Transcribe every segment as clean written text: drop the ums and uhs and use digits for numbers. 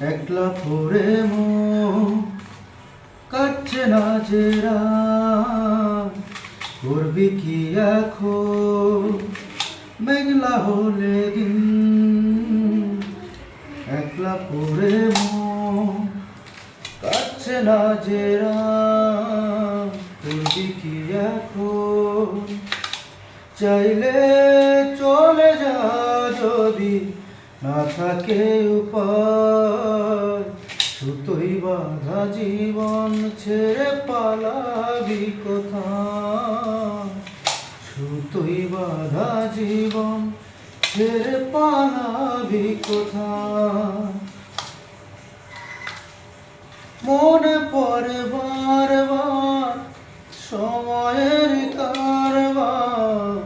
একলা পড়ে মন কাটছে না যে রাত, করবি কি এখন মেঘলা হলে দিন। একলা পড়ে মন কাটছে না যে রাত, করবি কি এখন। চাইলে চলে যা যদি না থাকে উপায়, সুতোই বাঁধা জীবন ছেড়ে পালাবি কোথায়। সুতোই বাঁধা জীবন ছেড়ে পালাবি কোথায়। মনে পড়ে বারবার সময়ের কারবার,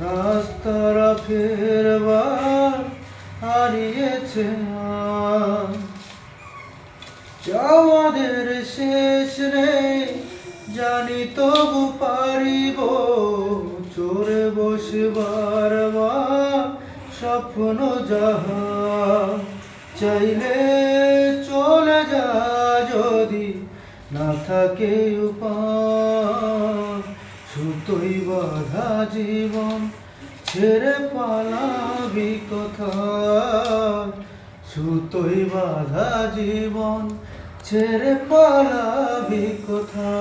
রাস্তারা ফেরবার হারিয়েছে আমাদের শেষ নেই জানি, তবু পারিব চড়ে বসবার স্বপ্ন যাহা। চাইলে চলে যা যদি না থাকে উপায়, সুতোই বাঁধা জীবন ছেড়ে পালাবি কোথায়। সুতোই বাঁধা জীবন ছেড়ে পালাবি কোথায়।